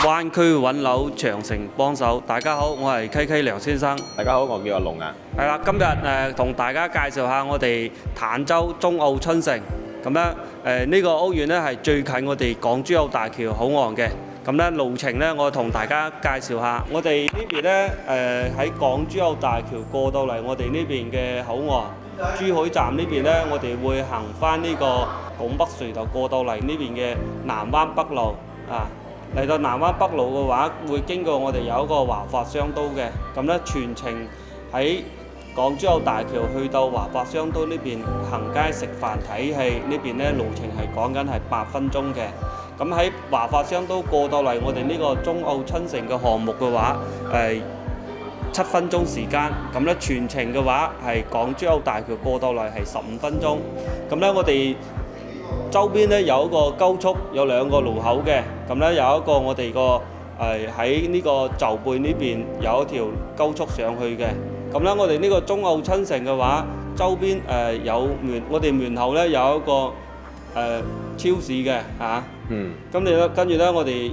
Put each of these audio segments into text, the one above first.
灣區揾樓長城幫手。大家好，我係 KK 梁先生。大家好，我叫阿龍啊。係啦，今日同大家介紹下我哋坦洲中澳春城。咁咧呢個屋苑咧係最近我哋港珠澳大橋口岸嘅。咁咧路程咧，我同大家介紹下。我哋呢邊咧喺港珠澳大橋過到嚟我哋呢邊嘅口岸，珠海站呢邊咧，我哋會行翻呢個拱北隧道過到嚟呢邊嘅南灣北路啊。嚟到南灣北路嘅話，會經過我哋有一個華發商都嘅。咁咧全程喺港珠澳大橋去到華發商都呢邊行街食飯睇戲，呢邊咧路程係講緊係8分鐘嘅。咁喺華發商都過到嚟我哋呢個中澳春城嘅項目嘅話，7分鐘時間。咁咧全程嘅話係港珠澳大橋過到嚟係15分鐘。咁咧我哋周邊咧有一個高速，有2個路口嘅。咁咧有一個我哋個喺呢個就背呢邊有一條高速上去嘅。咁咧我哋呢個中澳春城嘅話，周邊有我哋門口咧有一個超市嘅嚇。跟住咧我哋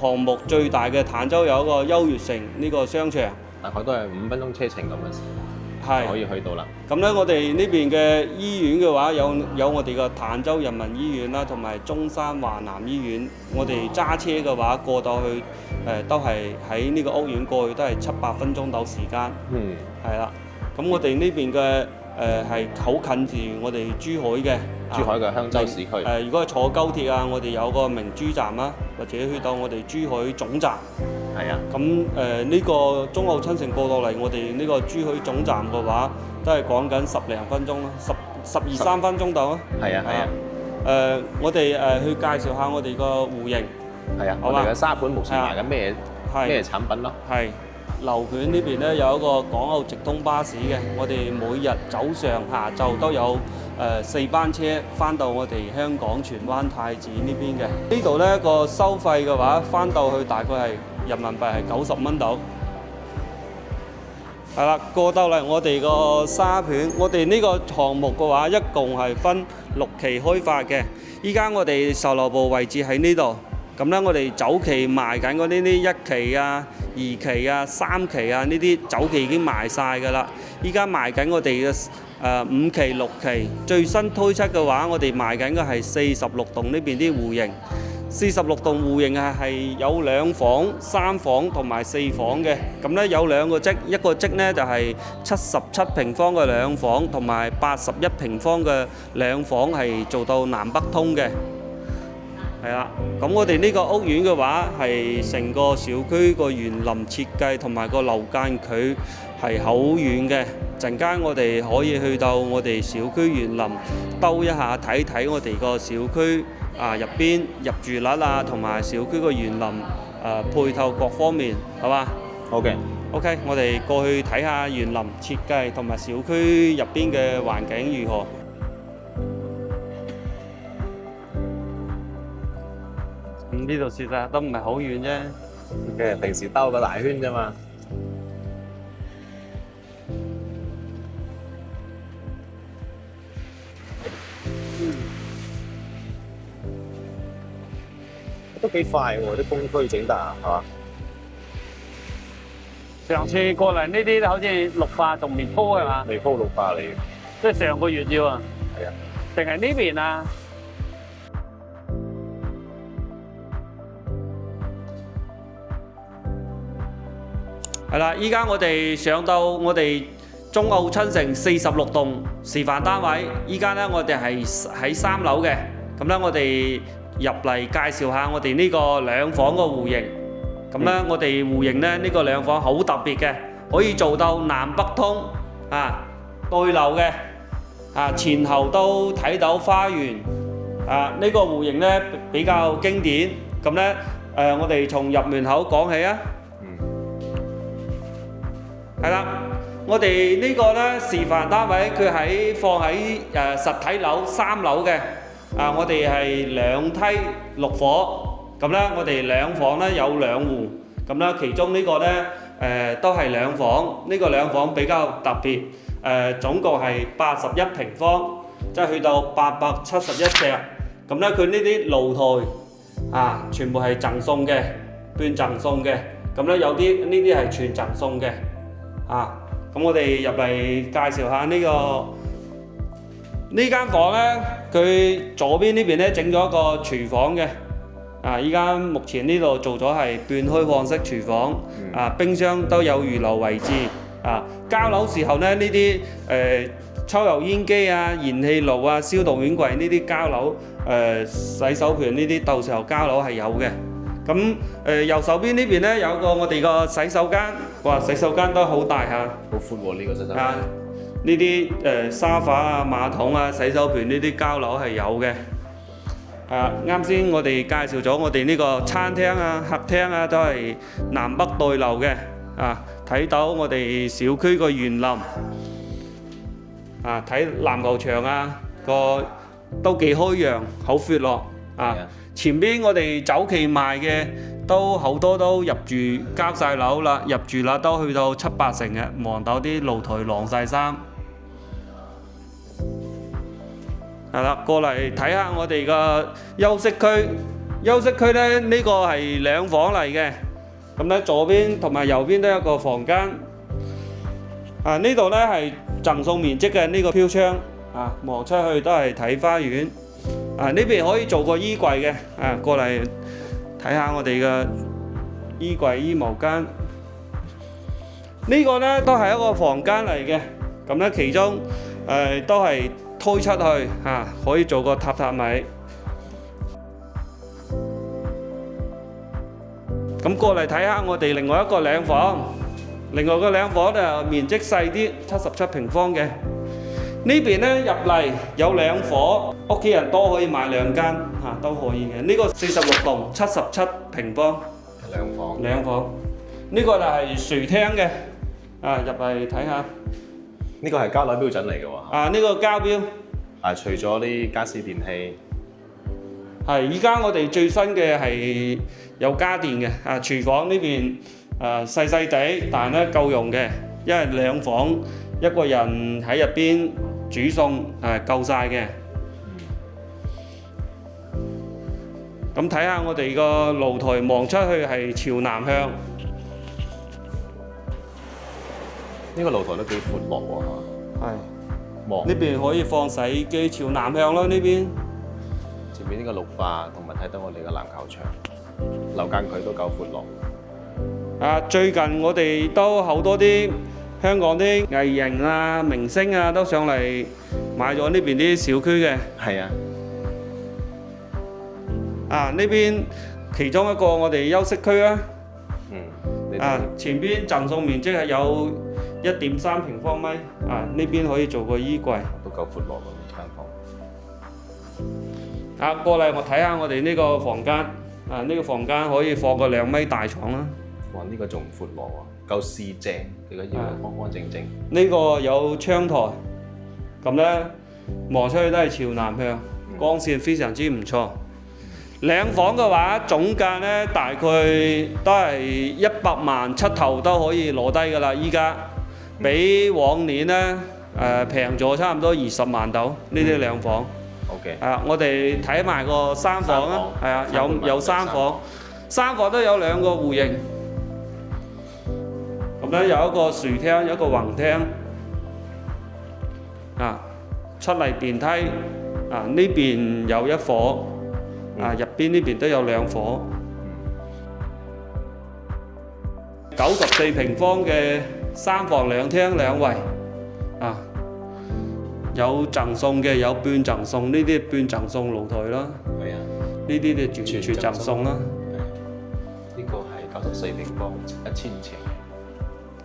項目最大嘅坦洲有一個優越城呢個商場，大概都係5分鐘車程咁樣，係可以去到啦。咁咧我哋呢邊嘅醫院嘅話，有我哋嘅坦洲人民醫院啦，同埋中山華南醫院。我哋揸車嘅話過到去都係喺呢個屋苑過去都係7-8分鐘到時間。係啦。咁我哋呢邊嘅係好近住我哋珠海嘅。珠海嘅香洲市區。如果係坐高鐵啊，我哋有個明珠站啦，或者去到我哋珠海總站。係啊。咁呢個中澳春城過到嚟我哋呢個珠海總站嘅話，都係講緊10零分鐘咯，12-13分鐘到啊。係啊係啊。我哋去介紹下我哋個戶型。係啊。我哋嘅沙盤目前賣緊咩產品咯？係。樓盤呢邊咧有一個港澳直通巴士嘅，我哋每日早上下晝都有4班車翻到我哋香港荃灣太子呢邊嘅。呢度咧個收費嘅話，翻到去大概係人民幣係90蚊到。係啦，過到嚟我哋個沙盤，我哋呢個項目嘅話，一共係分6期開發嘅。依家我哋售樓部位置喺呢度。咁咧，我哋早期賣緊嗰啲1期啊、2期啊、3期啊，呢啲早期已經賣晒㗎啦。依家賣緊我哋嘅5期、6期，最新推出嘅話，我哋賣緊嘅係46棟呢邊啲戶型。46棟戶型係有2房、3房同埋4房嘅。咁咧有2個則，一個則咧就係77平方嘅2房，同埋81平方嘅2房係做到南北通嘅。係啦，咁我哋呢個屋苑嘅話係成個小區個園林設計同埋個樓間距係好遠嘅。陣間我哋可以去到我哋小區園林兜一下睇睇我哋個小區入邊入住率啊，同埋小區個園林配套各方面，係嘛？OK，我哋過去睇下園林設計同埋小區入邊嘅環境如何。呢度事實都唔係好遠啫。其實平時兜個大圈啫嘛。都幾快喎，啲工區整得係嘛？上次過嚟呢啲好似綠化仲未鋪係嘛？未鋪綠化嚟嘅。即係上個月要啊？係啊。定係呢邊啊？係啦，依家我哋上到我哋中澳春城46棟示範單位，依家咧我哋係喺3樓嘅。咁咧我哋入嚟介紹下我哋呢個2房個戶型。咁咧我哋戶型咧呢個2房好特別嘅，可以做到南北通對流嘅前後都睇到花園呢個戶型咧比較經典。咁咧我哋從入門口講起啊。係啦，我哋呢個咧示範單位佢放喺實體樓3樓嘅。我哋係2梯6伙。咁咧我哋2房咧有2戶。咁咧其中呢個咧都係2房，呢個2房比較特別。總共係81平方，即係去到871尺。咁咧佢呢啲露台全部係贈送嘅。半贈送嘅。咁咧有啲呢啲係全贈送嘅。咁我哋入嚟介紹下呢間房咧，佢左邊呢邊咧整咗一個廚房嘅。依家目前呢度做咗係半開放式廚房。冰箱都有預留位置。交樓時候咧，呢啲抽油煙機啊、燃氣爐啊、消毒碗櫃呢啲交樓，洗手盆呢啲到時候交樓係有嘅。咁右手邊呢邊咧有個我哋個洗手間，哇！洗手間都好大下，好闊喎呢個洗手間。呢啲沙發啊、馬桶啊、洗手盆呢啲交樓係有嘅。啱先我哋介紹咗我哋呢個餐廳啊、客廳啊都係南北對流嘅。睇到我哋小區個園林。睇籃球場啊，個都幾開揚，好闊落。前邊我哋早期賣嘅都好多都入住交晒樓啦，入住啦都去到7、8成嘅，望到啲露台晾晒衫。係啦，過嚟睇下我哋個休息區。休息區咧呢個係兩房嚟嘅，咁咧左邊同埋右邊都有一個房間。呢度咧係贈送面積嘅呢個飄窗，望出去都係睇花園。呢邊可以做個衣櫃嘅，過嚟睇下我哋嘅衣櫃、衣帽間。呢個咧都係一個房間嚟嘅，咁咧其中都係推出去，可以做個榻榻米。咁過嚟睇下我哋另外一個兩房。另外個兩房就面積細啲，77平方嘅。呢邊咧入嚟有兩房，屋企人多可以買兩間，都可以嘅。呢個46棟77平方，兩房。呢個就係廚廳嘅，入嚟睇下。呢個係交樓標準嚟嘅喎。呢個交標。除咗啲家私電器。係，依家我哋最新嘅係有家電嘅。廚房呢邊。細細地，但係咧夠用嘅，因為兩房一個人喺入邊煮餸夠晒嘅。咁睇下我哋個露台望出去係朝南向。呢個露台都幾闊落喎。係。呢邊可以放洗衣機，朝南向咯呢邊。前面呢個綠化同埋睇到我哋嘅籃球場，樓間距都夠闊落。最近我哋都好多啲香港啲藝人啊、明星啊都上嚟買咗呢邊啲小區嘅。係啊。呢邊其中一個我哋休息區啊。前邊贈送面積係有1.3平方米。呢邊可以做個衣櫃。都夠闊落喎呢間房。過嚟我睇下我哋呢個房間。呢個房間可以放個2米大床啦。哇！呢個仲闊落喎，夠四正，最緊要方方正正。呢個有窗台，咁咧望出去都係朝南向，光線非常之唔錯。兩房嘅話，總價咧大概都係100萬出頭都可以攞低㗎啦。依家比往年咧平咗差唔多20萬到呢啲兩房。OK。我哋睇埋個三房啊，有三房，三房都有2個戶型。咁咧有一個樹廳，有一個橫廳。出嚟電梯，呢邊有1伙，入邊呢邊都有2伙。94平方嘅3房2廳2衛，有贈送嘅，有半贈送，呢啲半贈送露台啦。係啊，呢啲就全贈送啦。呢個係94平方1000尺。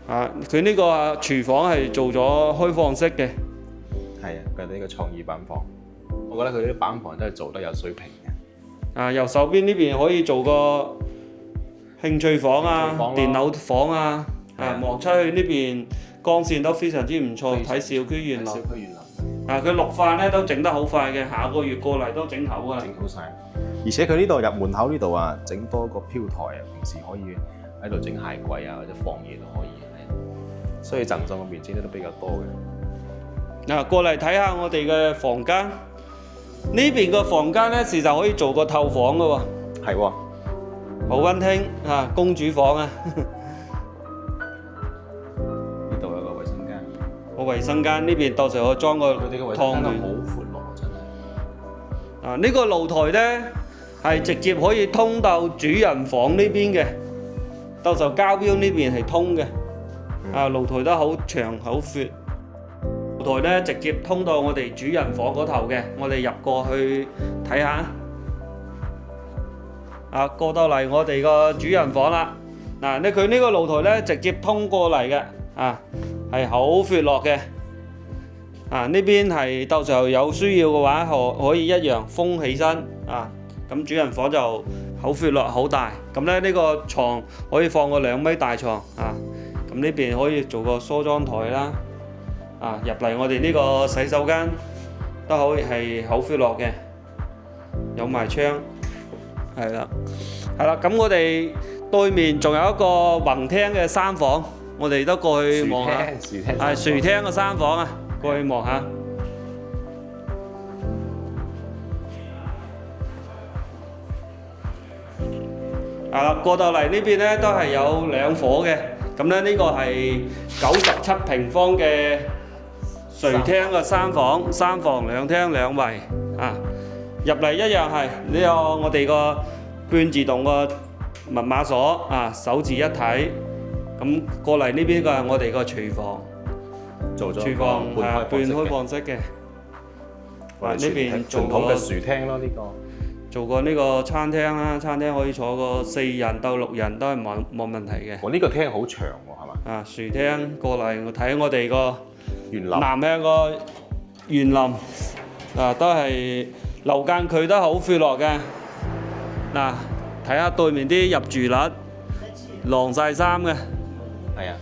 佢呢個廚房係做咗開放式嘅。係啊，佢哋呢個創意板房，我覺得佢啲板房都係做得有水平嘅。右手邊呢邊可以做個興趣房啊、電腦房啊。望出去呢邊光線都非常之唔錯，睇小區園林。佢綠化咧都整得好快嘅，下個月過嚟都整好㗎啦。整好晒，而且佢呢度入門口呢度整多個飄台平時可以喺度整鞋櫃或者放嘢都可以。所以贈送嘅面積都比較多嘅。過嚟睇下我哋嘅房間，呢邊個房間咧，事實可以做個透房嘅喎。係喎。好溫馨啊，公主房啊，呢度有個衛生間，個衛生間呢邊到時我裝個佢哋個衛湯生間都好暖。闊落，真係。啊，呢個露台呢係直接可以通到主人房呢邊嘅，到時候交標呢邊係通嘅。啊，露台都好長好闊，露台呢直接通到我哋主人房嗰頭嘅，我哋入過去睇下。啊，過到嚟我哋個主人房啦。嗱，佢呢個露台呢直接通過嚟嘅，啊，係好闊落嘅。啊，呢邊係到時候有需要嘅話，可以一樣封起身啊。咁主人房就好闊落好大。咁咧呢個床可以放個2米大床啊。咁呢邊可以做個梳妝台啦。啊，入嚟我哋呢個洗手間都可以係好闊落嘅，有埋窗。係啦，咁我哋對面仲有一個橫廳嘅3房，我哋都過去望下。係樹廳嘅3房啊，過去望下。過到嚟呢邊咧都係有2伙嘅，咁咧呢個係97平方嘅垂廳嘅3房，3房2廳2衛啊。入嚟一樣係呢個我哋個半自動個密碼鎖啊，手自一體。咁過嚟呢邊個係我哋個廚房，廚房係半開放式嘅。呢邊做傳統嘅樹廳咯，呢個做過呢個餐廳啦，餐廳可以坐個4人到6人都係冇問題嘅。我呢個廳好長喎，係嘛？啊，樹廳過嚟我睇我哋個園林南向個園林啊，都係樓間距都好闊落嘅。嗱，睇下對面啲入住率，晾晒衫嘅。係啊，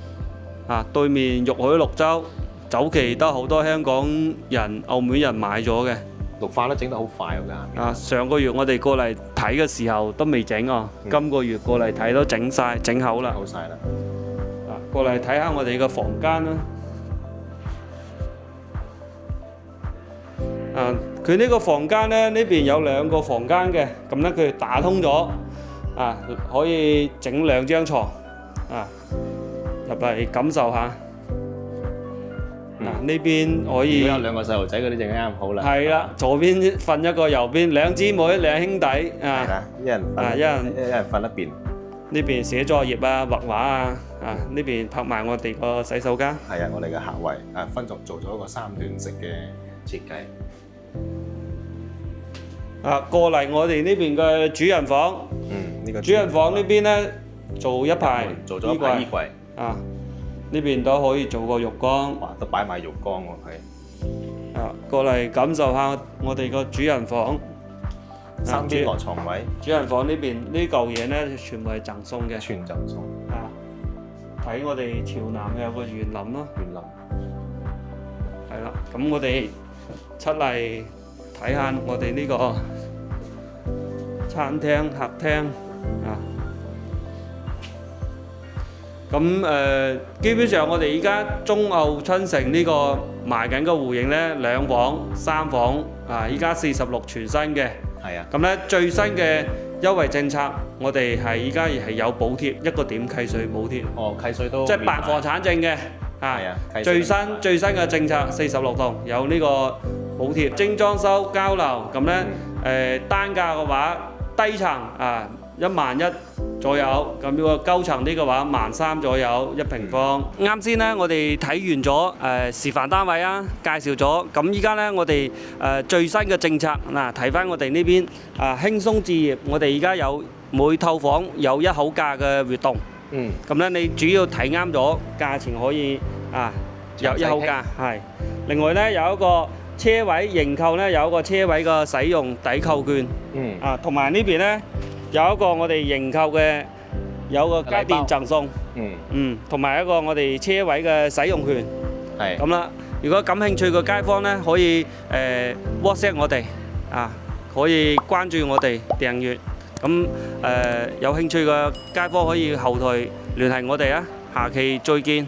啊，對面玉海綠洲早期都好多香港人、澳門人買咗嘅。綠化都整得好快喎，間。啊，上個月我哋過嚟睇嘅時候都未整啊，今個月過嚟睇都整晒、整好啦。好晒啦。啊，過嚟睇下我哋嘅房間啦。啊，佢呢個房間呢，呢邊有2個房間嘅，咁呢佢打通咗，啊，可以整2張床，啊，入嚟感受下。嗱，呢邊可以。如果有2個細路仔嗰啲就啱好啦。係啦，左邊瞓一個，右邊2姊妹2兄弟啊。係啦，一人瞓一邊。呢邊寫作業啊、畫畫啊，啊呢邊拍埋我哋個洗手間。係啊，我哋嘅客位分做咗一個3段式嘅設計。啊，過嚟我哋呢邊嘅主人房。呢個主人房呢邊呢，做一排做咗一排衣櫃。啊，呢邊都可以做個浴缸。哇，都擺埋浴缸喎佢。啊，過嚟感受下我哋個主人房。3邊落床位。主人房呢邊呢嚿嘢呢，全部係贈送嘅。全贈送。啊，睇我哋朝南有個園林咯。園林。係啦，咁我哋出嚟睇下我哋呢個餐廳、客廳啊。咁基本上我哋而家中澳春城呢個賣緊個戶型呢，2房、3房啊，依家46全新嘅。係啊。咁呢最新嘅優惠政策，我哋係依家係有補貼1個點契稅補貼。哦，契稅都。即係辦房產證嘅。係啊。最新嘅政策46棟有呢個補貼，精裝修交樓咁呢，單價嘅話低層啊11000左右，咁如果高層啲嘅話13000左右1平方。啱先呢，我哋睇完咗示範單位啊，介紹咗。咁依家呢，我哋最新嘅政策嗱，睇翻我哋呢邊輕鬆置業，我哋而家有每套房有1口價嘅活動。咁呢，你主要睇啱咗價錢可以有1口價係。另外呢，有一個車位認購呢，有一個車位嘅使用抵扣券。同埋呢邊呢，有一個我哋認購嘅有個家電贈送。同埋一個我哋車位嘅使用權。係。咁啦，如果感興趣嘅街坊呢，可以WhatsApp 我哋可以關注我哋訂閱。咁有興趣嘅街坊可以後台聯繫我哋啊，下期再見。